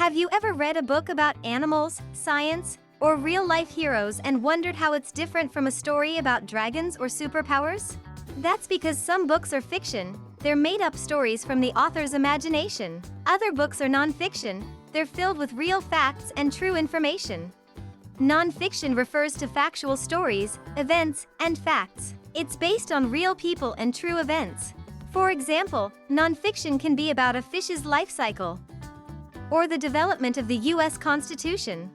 Have you ever read a book about animals, science, or real-life heroes and wondered how it's different from a story about dragons or superpowers? That's because some books are fiction. They're made-up stories from the author's imagination. Other books are nonfiction. They're filled with real facts and true information. Nonfiction refers to factual stories, events, and facts. It's based on real people and true events. For example, nonfiction can be about a fish's life cycle or the development of the U.S. Constitution.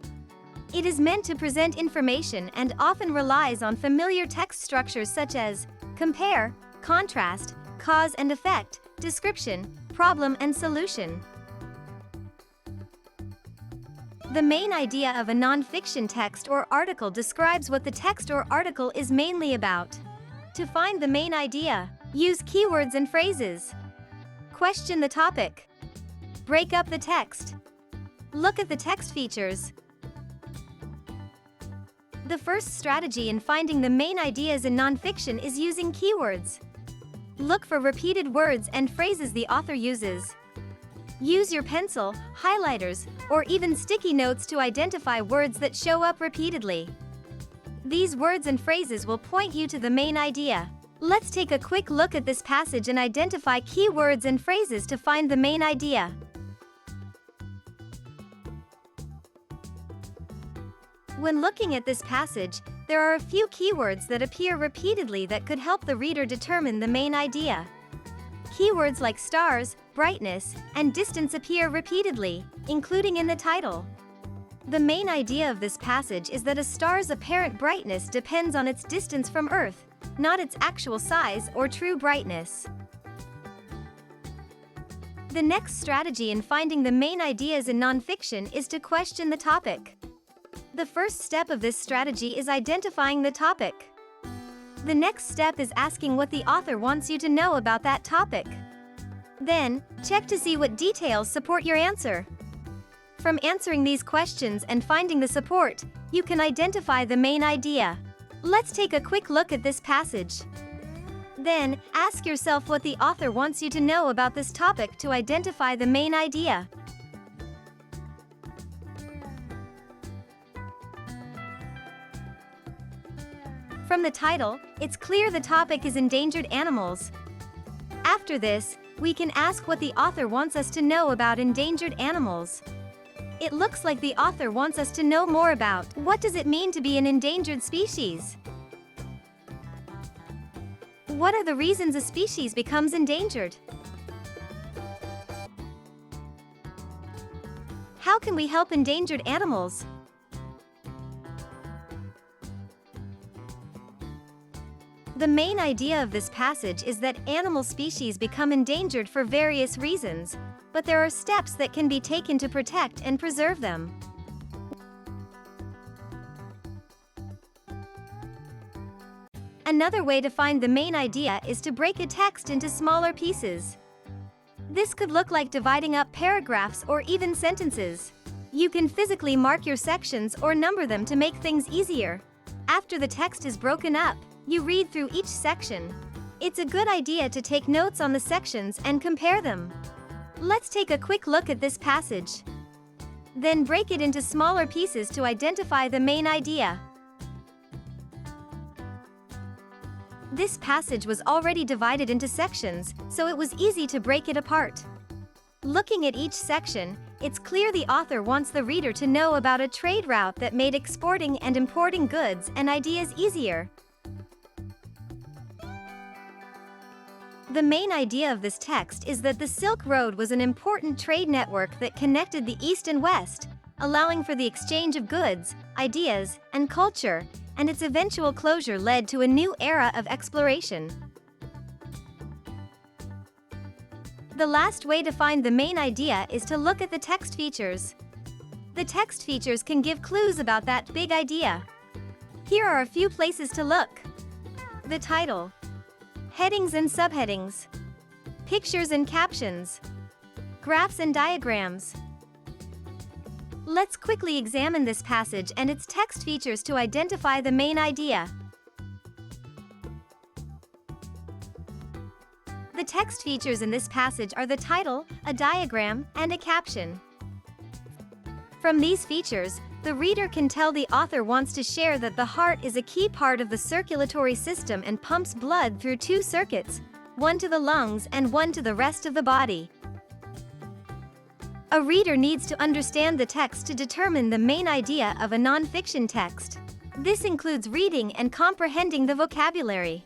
It is meant to present information and often relies on familiar text structures such as compare, contrast, cause and effect, description, problem and solution. The main idea of a nonfiction text or article describes what the text or article is mainly about. To find the main idea, use keywords and phrases. Question the topic. Break up the text. Look at the text features. The first strategy in finding the main ideas in nonfiction is using keywords. Look for repeated words and phrases the author uses. Use your pencil, highlighters, or even sticky notes to identify words that show up repeatedly. These words and phrases will point you to the main idea. Let's take a quick look at this passage and identify keywords and phrases to find the main idea. When looking at this passage, there are a few keywords that appear repeatedly that could help the reader determine the main idea. Keywords like stars, brightness, and distance appear repeatedly, including in the title. The main idea of this passage is that a star's apparent brightness depends on its distance from Earth, not its actual size or true brightness. The next strategy in finding the main ideas in nonfiction is to question the topic. The first step of this strategy is identifying the topic. The next step is asking what the author wants you to know about that topic. Then, check to see what details support your answer. From answering these questions and finding the support, you can identify the main idea. Let's take a quick look at this passage. Then, ask yourself what the author wants you to know about this topic to identify the main idea. From the title, it's clear the topic is endangered animals. After this, we can ask what the author wants us to know about endangered animals. It looks like the author wants us to know more about what does it mean to be an endangered species? What are the reasons a species becomes endangered? How can we help endangered animals? The main idea of this passage is that animal species become endangered for various reasons, but there are steps that can be taken to protect and preserve them. Another way to find the main idea is to break a text into smaller pieces. This could look like dividing up paragraphs or even sentences. You can physically mark your sections or number them to make things easier. After the text is broken up, you read through each section. It's a good idea to take notes on the sections and compare them. Let's take a quick look at this passage. Then break it into smaller pieces to identify the main idea. This passage was already divided into sections, so it was easy to break it apart. Looking at each section, it's clear the author wants the reader to know about a trade route that made exporting and importing goods and ideas easier. The main idea of this text is that the Silk Road was an important trade network that connected the East and West, allowing for the exchange of goods, ideas, and culture, and its eventual closure led to a new era of exploration. The last way to find the main idea is to look at the text features. The text features can give clues about that big idea. Here are a few places to look. The title, headings and subheadings, pictures and captions, graphs and diagrams. Let's quickly examine this passage and its text features to identify the main idea. The text features in this passage are the title, a diagram, and a caption. From these features, the reader can tell the author wants to share that the heart is a key part of the circulatory system and pumps blood through two circuits, one to the lungs and one to the rest of the body. A reader needs to understand the text to determine the main idea of a nonfiction text. This includes reading and comprehending the vocabulary.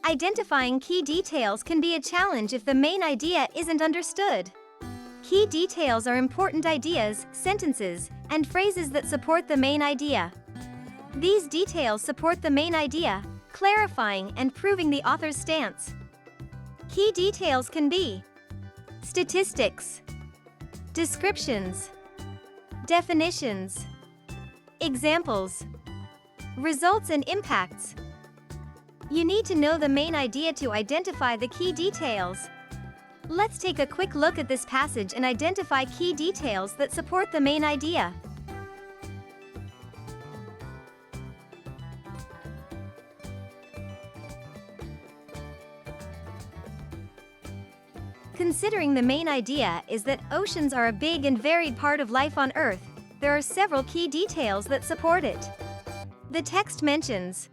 Identifying key details can be a challenge if the main idea isn't understood. Key details are important ideas, sentences, and phrases that support the main idea. These details support the main idea, clarifying and proving the author's stance. Key details can be statistics, descriptions, definitions, examples, results and impacts. You need to know the main idea to identify the key details. Let's take a quick look at this passage and identify key details that support the main idea. Considering the main idea is that oceans are a big and varied part of life on Earth, there are several key details that support it. The text mentions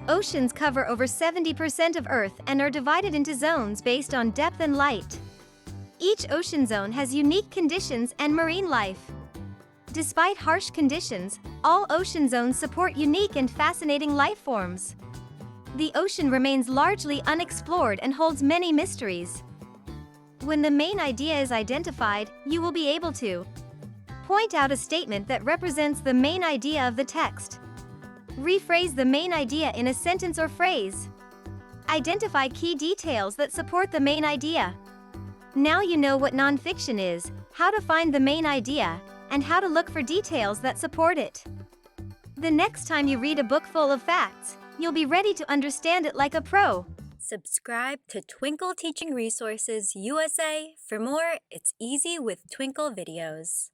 oceans cover over 70% of Earth and are divided into zones based on depth and light. Each ocean zone has unique conditions and marine life. Despite harsh conditions, all ocean zones support unique and fascinating life forms. The ocean remains largely unexplored and holds many mysteries. When the main idea is identified, you will be able to point out a statement that represents the main idea of the text. Rephrase the main idea in a sentence or phrase. Identify key details that support the main idea. Now you know what nonfiction is, how to find the main idea, and how to look for details that support it. The next time you read a book full of facts, you'll be ready to understand it like a pro. Subscribe to Twinkl Teaching Resources USA for more It's Easy with Twinkl videos.